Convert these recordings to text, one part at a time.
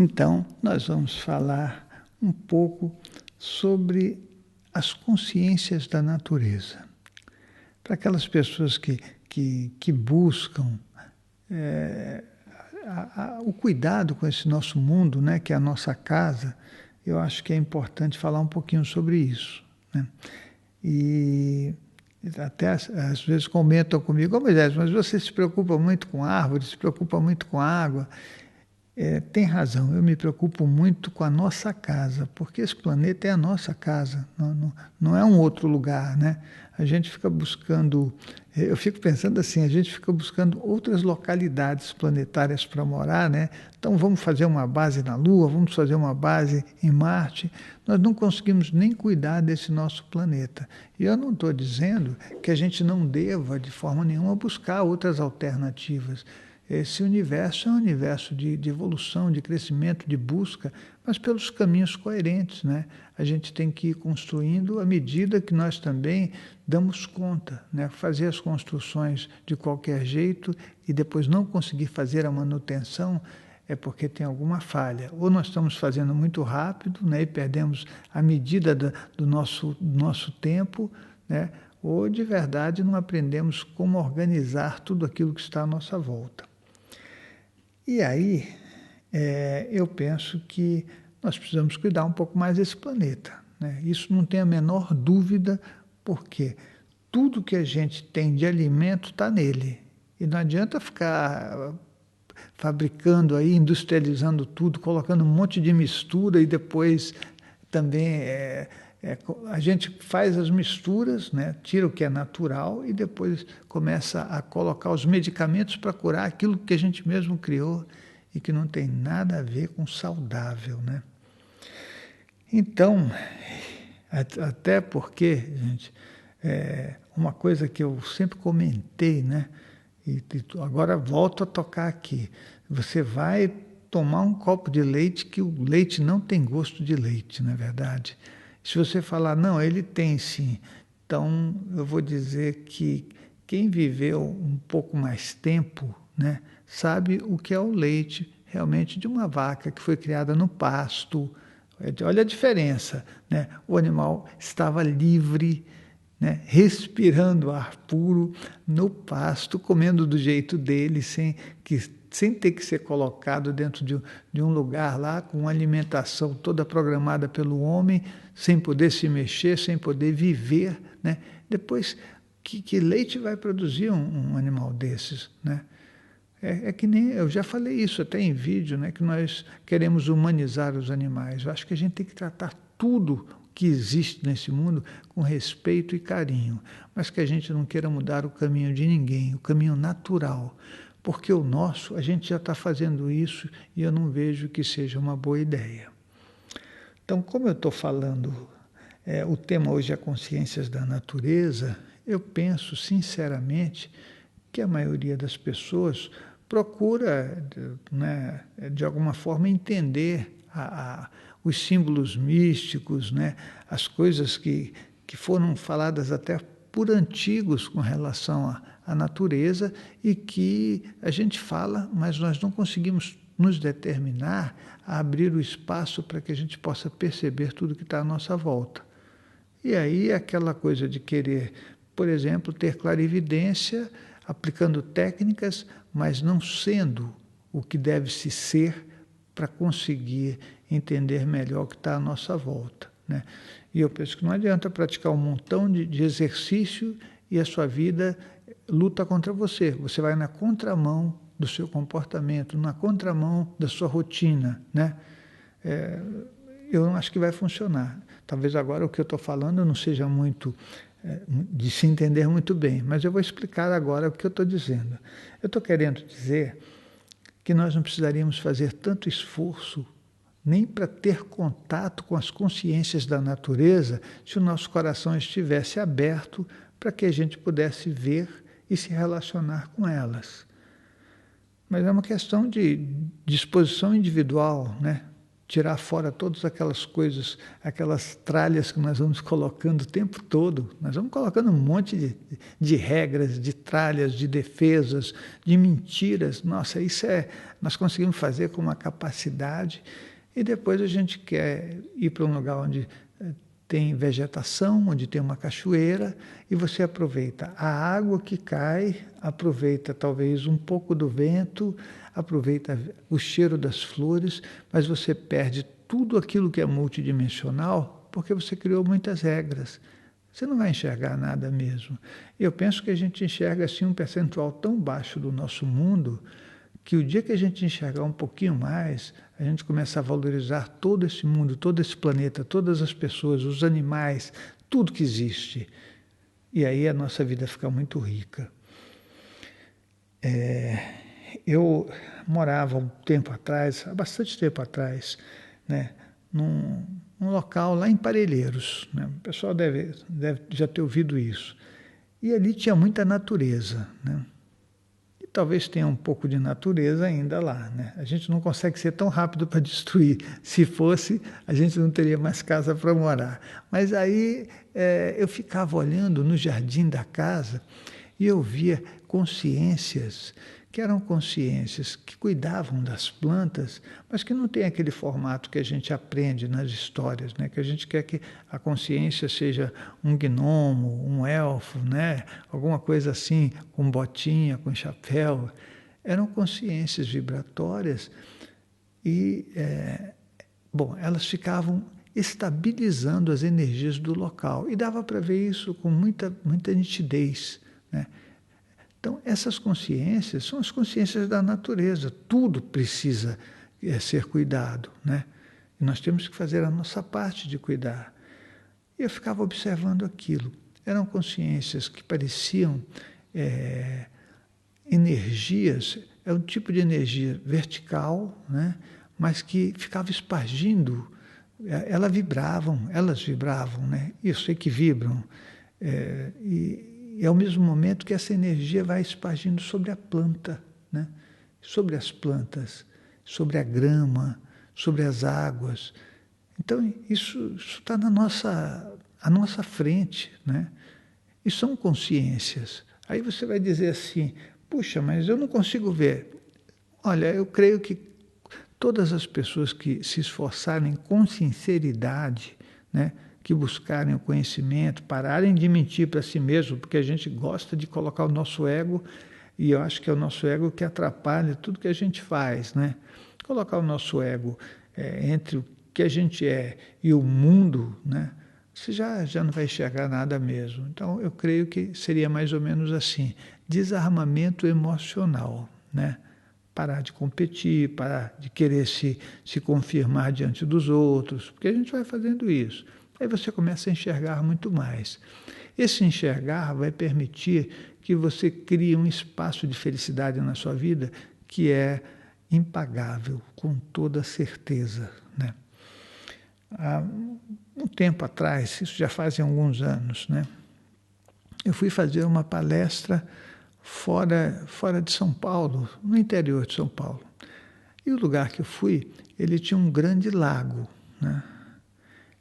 Então, nós vamos falar um pouco sobre as consciências da natureza. Para aquelas pessoas que buscam o cuidado com esse nosso mundo, né, que é a nossa casa, eu acho que é importante falar um pouquinho sobre isso, né? E até às vezes comentam comigo: Moisés, mas você se preocupa muito com árvores, se preocupa muito com água. Tem razão, eu me preocupo muito com a nossa casa, porque esse planeta é a nossa casa, não é um outro lugar, né? A gente fica buscando, eu fico pensando assim, a gente fica buscando outras localidades planetárias para morar, né? Então vamos fazer uma base na Lua, vamos fazer uma base em Marte. Nós não conseguimos nem cuidar desse nosso planeta. E eu não estou dizendo que a gente não deva, de forma nenhuma, buscar outras alternativas. Esse universo é um universo de evolução, de crescimento, de busca, mas pelos caminhos coerentes, né? A gente tem que ir construindo à medida que nós também damos conta, né? Fazer as construções de qualquer jeito e depois não conseguir fazer a manutenção é porque tem alguma falha. Ou nós estamos fazendo muito rápido, né, e perdemos a medida do nosso tempo, né? Ou de verdade não aprendemos como organizar tudo aquilo que está à nossa volta. E aí, eu penso que nós precisamos cuidar um pouco mais desse planeta, né? Isso não tem a menor dúvida, porque tudo que a gente tem de alimento está nele. E não adianta ficar fabricando aí, industrializando tudo, colocando um monte de mistura e depois também a gente faz as misturas, né? Tira o que é natural e depois começa a colocar os medicamentos para curar aquilo que a gente mesmo criou e que não tem nada a ver com saudável, né? Então, até porque, gente, uma coisa que eu sempre comentei, né? E agora volto a tocar aqui. Você vai tomar um copo de leite que o leite não tem gosto de leite, não é verdade? Se você falar, não, ele tem sim, então eu vou dizer que quem viveu um pouco mais tempo, né, sabe o que é o leite realmente de uma vaca que foi criada no pasto. Olha a diferença, né? O animal estava livre, né, respirando ar puro no pasto, comendo do jeito dele, sem ter que ser colocado dentro de um lugar lá, com uma alimentação toda programada pelo homem, sem poder se mexer, sem poder viver, né? Depois, que leite vai produzir um animal desses, né? É que nem, eu já falei isso até em vídeo, né, que nós queremos humanizar os animais. Eu acho que a gente tem que tratar tudo que existe nesse mundo com respeito e carinho, mas que a gente não queira mudar o caminho de ninguém, o caminho natural, porque o nosso, a gente já está fazendo isso e eu não vejo que seja uma boa ideia. Então, como eu estou falando, o tema hoje é consciências da natureza, eu penso sinceramente que a maioria das pessoas procura, né, de alguma forma, entender os símbolos místicos, né, as coisas que foram faladas até por antigos com relação à natureza e que a gente fala, mas nós não conseguimos nos determinar a abrir o espaço para que a gente possa perceber tudo que está à nossa volta. E aí aquela coisa de querer, por exemplo, ter clarividência, aplicando técnicas, mas não sendo o que deve se ser para conseguir entender melhor o que está à nossa volta, né? E eu penso que não adianta praticar um montão de exercício e a sua vida luta contra você. Você vai na contramão do seu comportamento, na contramão da sua rotina, né? Eu não acho que vai funcionar. Talvez agora o que eu estou falando não seja muito de se entender muito bem, mas eu vou explicar agora o que eu estou dizendo. Eu estou querendo dizer que nós não precisaríamos fazer tanto esforço nem para ter contato com as consciências da natureza se o nosso coração estivesse aberto para que a gente pudesse ver e se relacionar com elas. Mas é uma questão de disposição individual, né? tirar fora todas aquelas coisas, aquelas tralhas que nós vamos colocando o tempo todo. Nós vamos colocando um monte de regras, de tralhas, de defesas, de mentiras. Nossa, nós conseguimos fazer com uma capacidade, e depois a gente quer ir para um lugar onde tem vegetação, onde tem uma cachoeira, e você aproveita a água que cai, aproveita talvez um pouco do vento, aproveita o cheiro das flores, mas você perde tudo aquilo que é multidimensional porque você criou muitas regras. Você não vai enxergar nada mesmo. Eu penso que a gente enxerga assim um percentual tão baixo do nosso mundo, que o dia que a gente enxergar um pouquinho mais, a gente começa a valorizar todo esse mundo, todo esse planeta, todas as pessoas, os animais, tudo que existe. E aí a nossa vida fica muito rica. Eu morava um tempo atrás, há bastante tempo atrás, né, num local lá em Parelheiros, né? O pessoal deve já ter ouvido isso. E ali tinha muita natureza, né? Talvez tenha um pouco de natureza ainda lá, né? A gente não consegue ser tão rápido para destruir. Se fosse, a gente não teria mais casa para morar. Mas aí eu ficava olhando no jardim da casa e eu via consciências, que eram consciências que cuidavam das plantas, mas que não tem aquele formato que a gente aprende nas histórias, né? Que a gente quer que a consciência seja um gnomo, um elfo, né? Alguma coisa assim, com botinha, com chapéu. Eram consciências vibratórias e, elas ficavam estabilizando as energias do local. E dava para ver isso com muita nitidez, né? Então, essas consciências são as consciências da natureza. Tudo precisa ser cuidado, né? E nós temos que fazer a nossa parte de cuidar. E eu ficava observando aquilo. Eram consciências que pareciam energias, é um tipo de energia vertical, né? Mas que ficava espargindo. Elas vibravam, né? Eu sei que vibram. E é ao mesmo momento que essa energia vai espargindo sobre a planta, né? Sobre as plantas, sobre a grama, sobre as águas. Então, isso está à nossa frente, né? E são consciências. Aí você vai dizer assim, puxa, mas eu não consigo ver. Olha, eu creio que todas as pessoas que se esforçarem com sinceridade, né, que buscarem o conhecimento, pararem de mentir para si mesmo, porque a gente gosta de colocar o nosso ego, e eu acho que é o nosso ego que atrapalha tudo que a gente faz, né? Colocar o nosso ego entre o que a gente é e o mundo, né? Você já não vai enxergar nada mesmo. Então, eu creio que seria mais ou menos assim, desarmamento emocional, né? Parar de competir, parar de querer se confirmar diante dos outros, porque a gente vai fazendo isso. Aí você começa a enxergar muito mais. Esse enxergar vai permitir que você crie um espaço de felicidade na sua vida que é impagável, com toda certeza, né? Há um tempo atrás, isso já fazem alguns anos, né? Eu fui fazer uma palestra fora de São Paulo, no interior de São Paulo. E o lugar que eu fui, ele tinha um grande lago, né?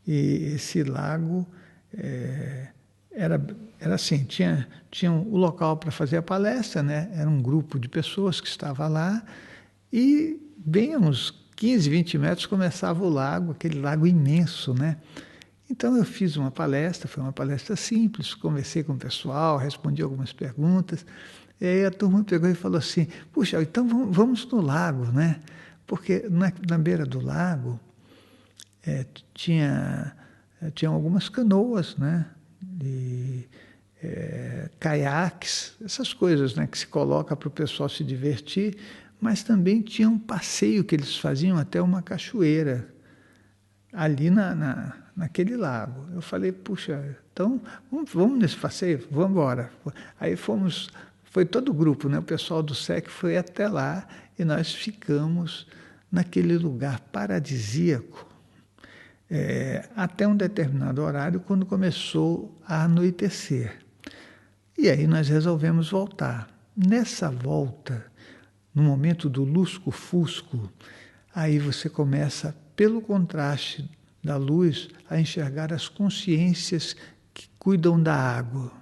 E esse lago era assim, tinha o local para fazer a palestra, né? Era um grupo de pessoas que estava lá, e bem a uns 15, 20 metros começava o lago, aquele lago imenso, né? Então eu fiz uma palestra, foi uma palestra simples, conversei com o pessoal, respondi algumas perguntas, e aí a turma pegou e falou assim, puxa, então vamos no lago, né? Porque na beira do lago tinham algumas canoas, né? E caiaques, essas coisas, né, que se coloca para o pessoal se divertir, mas também tinha um passeio que eles faziam até uma cachoeira, ali naquele lago. Eu falei, puxa, então vamos nesse passeio? Vamos embora. Aí foi todo o grupo, né? O pessoal do SEC foi até lá e nós ficamos naquele lugar paradisíaco até um determinado horário, quando começou a anoitecer. E aí nós resolvemos voltar. Nessa volta, no momento do lusco-fusco, aí você começa a pelo contraste da luz, a enxergar as consciências que cuidam da água.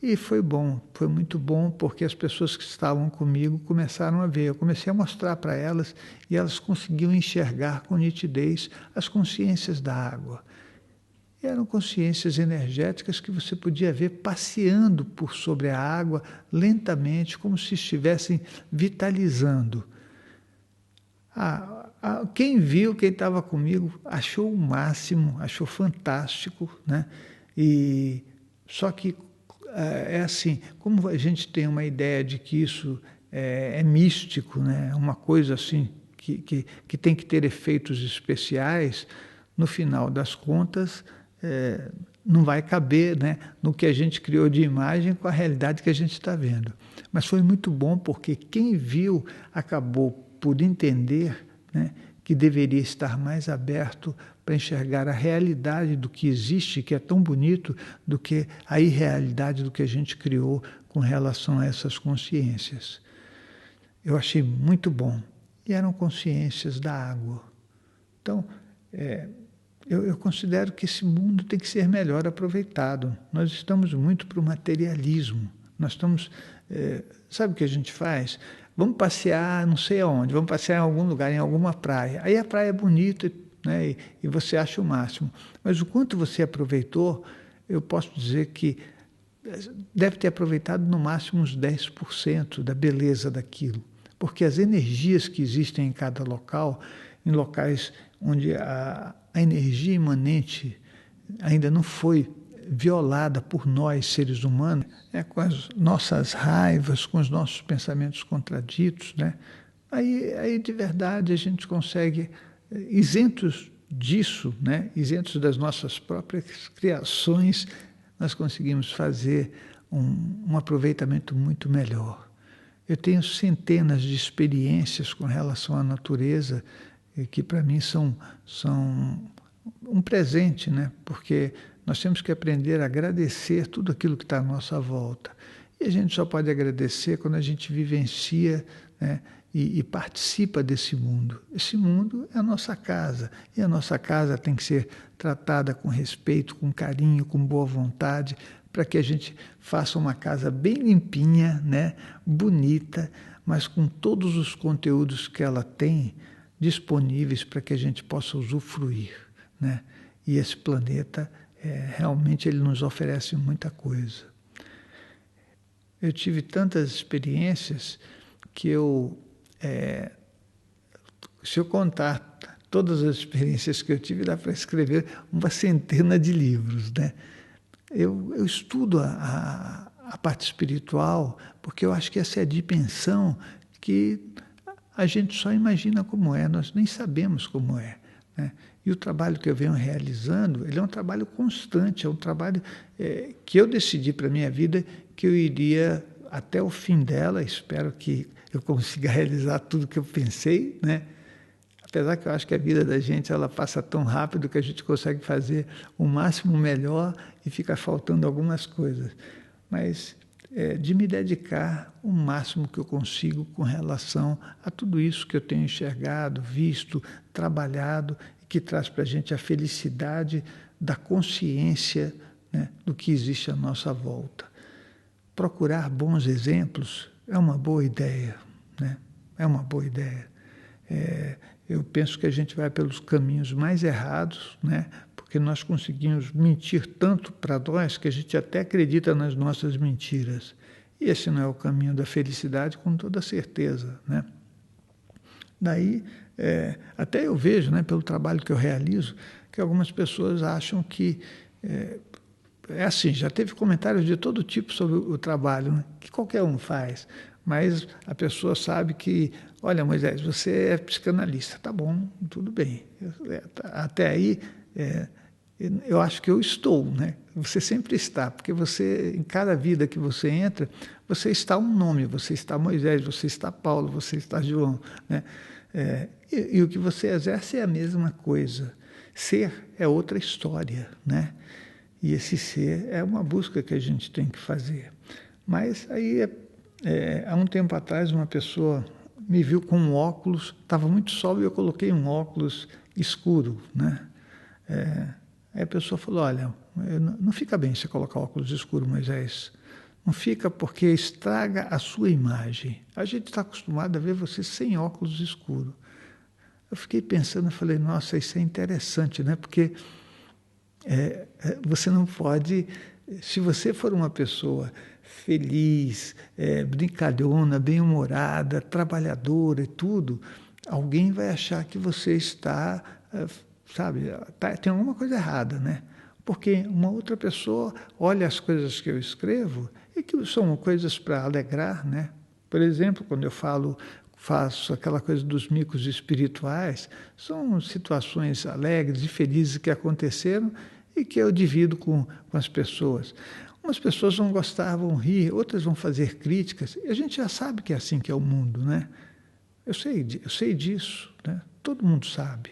E foi bom, foi muito bom, porque as pessoas que estavam comigo começaram a ver. Eu comecei a mostrar para elas e elas conseguiam enxergar com nitidez as consciências da água. E eram consciências energéticas que você podia ver passeando por sobre a água lentamente, como se estivessem vitalizando. Quem viu, quem estava comigo, achou o máximo, achou fantástico, né? Só que é assim, como a gente tem uma ideia de que isso é místico, né? Uma coisa assim que tem que ter efeitos especiais, no final das contas, não vai caber, né, no que a gente criou de imagem com a realidade que a gente está vendo. Mas foi muito bom porque quem viu acabou por entender, né, que deveria estar mais aberto para enxergar a realidade do que existe, que é tão bonito, do que a irrealidade do que a gente criou com relação a essas consciências. Eu achei muito bom. E eram consciências da água. Então, eu considero que esse mundo tem que ser melhor aproveitado. Nós estamos muito para o materialismo. Nós estamos... sabe o que a gente faz? Vamos passear não sei aonde, vamos passear em algum lugar, em alguma praia. Aí a praia é bonita, né, e você acha o máximo. Mas o quanto você aproveitou, eu posso dizer que deve ter aproveitado no máximo uns 10% da beleza daquilo. Porque as energias que existem em cada local, em locais onde a energia imanente ainda não foi violada por nós, seres humanos, com as nossas raivas, com os nossos pensamentos contraditos, né? Aí de verdade a gente consegue, isentos disso, né? Isentos das nossas próprias criações, nós conseguimos fazer um aproveitamento muito melhor. Eu tenho centenas de experiências com relação à natureza que para mim são um presente, né? Porque nós temos que aprender a agradecer tudo aquilo que está à nossa volta. E a gente só pode agradecer quando a gente vivencia, né, e participa desse mundo. Esse mundo é a nossa casa. E a nossa casa tem que ser tratada com respeito, com carinho, com boa vontade, para que a gente faça uma casa bem limpinha, né, bonita, mas com todos os conteúdos que ela tem disponíveis para que a gente possa usufruir, né? E esse planeta, realmente, ele nos oferece muita coisa. Eu tive tantas experiências que se eu contar todas as experiências que eu tive, dá para escrever uma centena de livros, né? Eu estudo a parte espiritual porque eu acho que essa é a dimensão que a gente só imagina como é, nós nem sabemos como é, né? E o trabalho que eu venho realizando, ele é um trabalho constante, é um trabalho que eu decidi para a minha vida que eu iria até o fim dela, espero que eu consiga realizar tudo que eu pensei, né? Apesar que eu acho que a vida da gente ela passa tão rápido que a gente consegue fazer o máximo melhor e fica faltando algumas coisas. Mas de me dedicar o máximo que eu consigo com relação a tudo isso que eu tenho enxergado, visto, trabalhado, e que traz para a gente a felicidade da consciência, né, do que existe à nossa volta. Procurar bons exemplos é uma boa ideia, né? É uma boa ideia. Eu penso que a gente vai pelos caminhos mais errados, né? Porque nós conseguimos mentir tanto para nós que a gente até acredita nas nossas mentiras. E esse não é o caminho da felicidade, com toda certeza, né? Daí, até eu vejo, né, pelo trabalho que eu realizo, que algumas pessoas acham que... assim, já teve comentários de todo tipo sobre o trabalho, né, que qualquer um faz, mas a pessoa sabe que, olha, Moisés, você é psicanalista, tá bom, tudo bem. Até aí, eu acho que eu estou, né? Você sempre está, porque você, em cada vida que você entra, você está um nome, você está Moisés, você está Paulo, você está João, né? E o que você exerce é a mesma coisa. Ser é outra história, né? E esse ser é uma busca que a gente tem que fazer. Mas aí, há um tempo atrás, uma pessoa me viu com um óculos, estava muito sol e eu coloquei um óculos escuro, né? Aí a pessoa falou, olha, não fica bem você colocar óculos escuros, Moisés. Não fica porque estraga a sua imagem. A gente está acostumado a ver você sem óculos escuros. Eu fiquei pensando, eu falei, nossa, isso é interessante, né? Porque você não pode, se você for uma pessoa feliz, brincalhona, bem-humorada, trabalhadora e tudo, alguém vai achar que você está, sabe, tem alguma coisa errada, né? Porque uma outra pessoa olha as coisas que eu escrevo e que são coisas para alegrar, né? Por exemplo, quando eu faço aquela coisa dos micos espirituais, são situações alegres e felizes que aconteceram e que eu divido com as pessoas. Umas pessoas vão gostar, vão rir, outras vão fazer críticas, e a gente já sabe que é assim que é o mundo, né? Eu sei disso, né? Todo mundo sabe.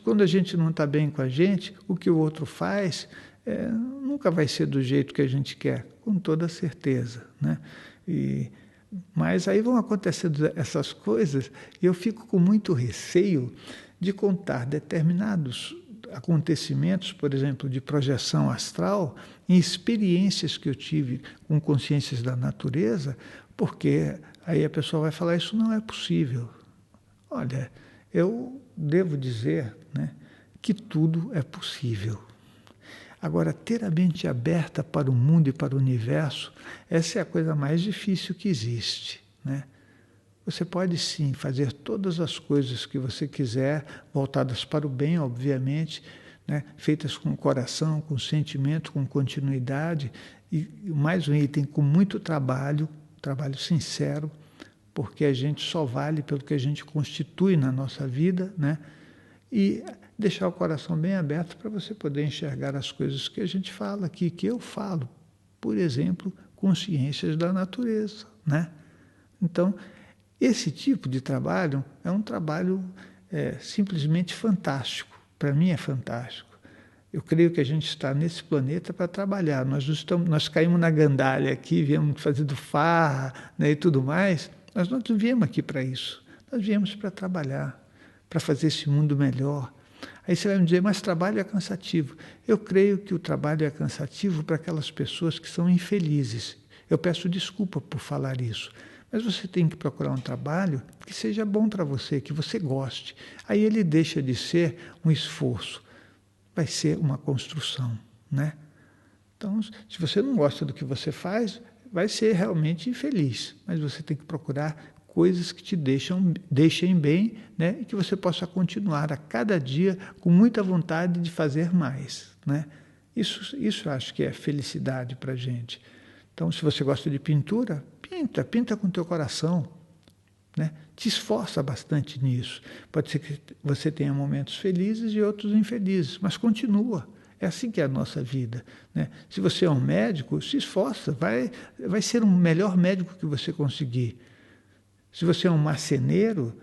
Quando a gente não está bem com a gente, o que o outro faz nunca vai ser do jeito que a gente quer, com toda certeza, né? Mas aí vão acontecendo essas coisas e eu fico com muito receio de contar determinados acontecimentos, por exemplo, de projeção astral, em experiências que eu tive com consciências da natureza, porque aí a pessoa vai falar, isso não é possível. Olha, eu devo dizer, né, que tudo é possível. Agora, ter a mente aberta para o mundo e para o universo, essa é a coisa mais difícil que existe, né? Você pode sim fazer todas as coisas que você quiser, voltadas para o bem, obviamente, né? Feitas com o coração, com sentimento, com continuidade, e mais um item, com muito trabalho sincero, porque a gente só vale pelo que a gente constitui na nossa vida, né? E deixar o coração bem aberto para você poder enxergar as coisas que a gente fala aqui, que eu falo, por exemplo, consciências da natureza, né? Então, esse tipo de trabalho é um trabalho simplesmente fantástico. Para mim é fantástico. Eu creio que a gente está nesse planeta para trabalhar. Nós caímos na gandalha aqui, viemos fazendo farra, né, e tudo mais. Nós não viemos aqui para isso. Nós viemos para trabalhar, para fazer esse mundo melhor. Aí você vai me dizer, mas trabalho é cansativo. Eu creio que o trabalho é cansativo para aquelas pessoas que são infelizes. Eu peço desculpa por falar isso. Mas você tem que procurar um trabalho que seja bom para você, que você goste. Aí ele deixa de ser um esforço, vai ser uma construção, né? Então, se você não gosta do que você faz, vai ser realmente infeliz. Mas você tem que procurar coisas que te deixem bem, né? E que você possa continuar a cada dia com muita vontade de fazer mais, né? Isso eu acho que é felicidade para a gente. Então, se você gosta de pintura, pinta com o teu coração, né? Te esforça bastante nisso. Pode ser que você tenha momentos felizes e outros infelizes, mas continua. É assim que é a nossa vida, né? Se você é um médico, se esforça, vai ser o melhor médico que você conseguir. Se você é um marceneiro,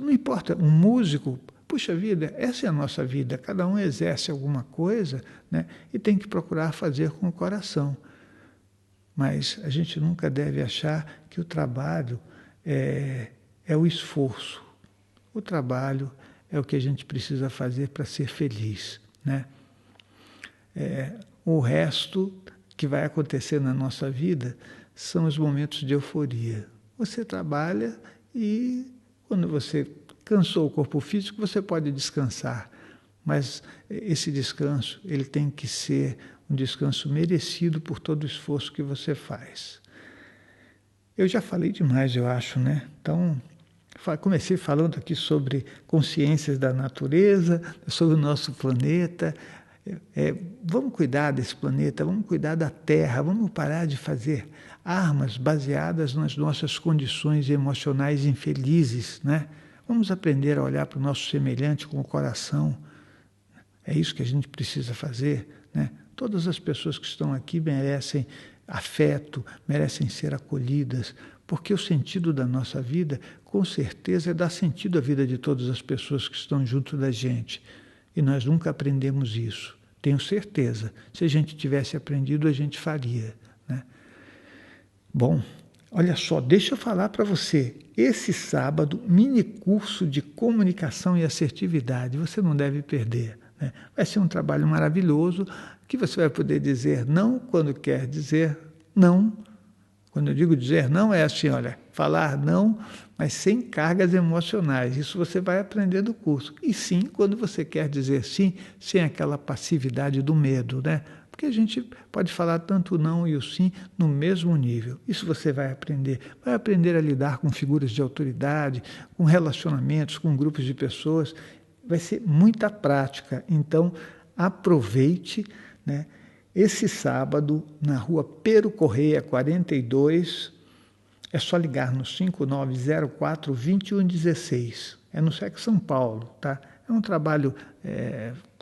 não importa, um músico, puxa vida, essa é a nossa vida. Cada um exerce alguma coisa, né? E tem que procurar fazer com o coração. Mas a gente nunca deve achar que o trabalho é o esforço. O trabalho é o que a gente precisa fazer para ser feliz, né? O resto que vai acontecer na nossa vida são os momentos de euforia. Você trabalha e quando você cansou o corpo físico, você pode descansar. Mas esse descanso, ele tem que ser um descanso merecido por todo o esforço que você faz. Eu já falei demais, eu acho, né? Então, comecei falando aqui sobre consciências da natureza, sobre o nosso planeta. Vamos cuidar desse planeta, vamos cuidar da Terra, vamos parar de fazer armas baseadas nas nossas condições emocionais infelizes, né? Vamos aprender a olhar para o nosso semelhante com o coração. É isso que a gente precisa fazer, né? Todas as pessoas que estão aqui merecem afeto, merecem ser acolhidas, porque o sentido da nossa vida, com certeza, é dar sentido à vida de todas as pessoas que estão junto da gente. E nós nunca aprendemos isso. Tenho certeza. Se a gente tivesse aprendido, a gente faria, né? Bom, Olha só, deixa eu falar para você. Esse sábado, mini curso de comunicação e assertividade, você não deve perder, né? Vai ser um trabalho maravilhoso que você vai poder dizer não quando quer dizer não. Quando eu digo dizer não, é assim, olha, falar não, mas sem cargas emocionais. Isso você vai aprender do curso. E sim, quando você quer dizer sim, sem aquela passividade do medo, né? Porque a gente pode falar tanto o não e o sim no mesmo nível. Isso você vai aprender. Vai aprender a lidar com figuras de autoridade, com relacionamentos, com grupos de pessoas. Vai ser muita prática. Então, aproveite, né? Esse sábado, na rua Pero Correia, 42, é só ligar no 5904-2116. É no SEC São Paulo, tá? É um trabalho,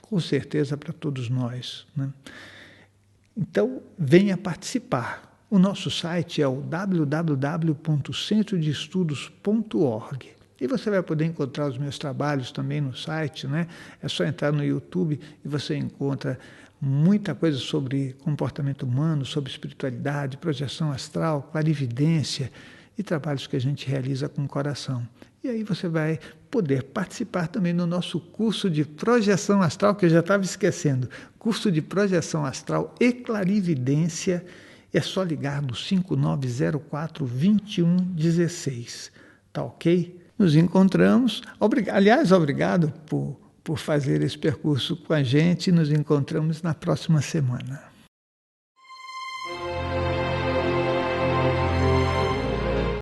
com certeza, para todos nós, né? Então, venha participar. O nosso site é o www.centrodeestudos.org. E você vai poder encontrar os meus trabalhos também no site, né? É só entrar no YouTube e você encontra muita coisa sobre comportamento humano, sobre espiritualidade, projeção astral, clarividência e trabalhos que a gente realiza com o coração. E aí você vai poder participar também no nosso curso de projeção astral, que eu já estava esquecendo. Curso de projeção astral e clarividência. É só ligar no 5904-2116. Tá ok? Nos encontramos. Aliás, obrigado por fazer esse percurso com a gente. Nos encontramos na próxima semana.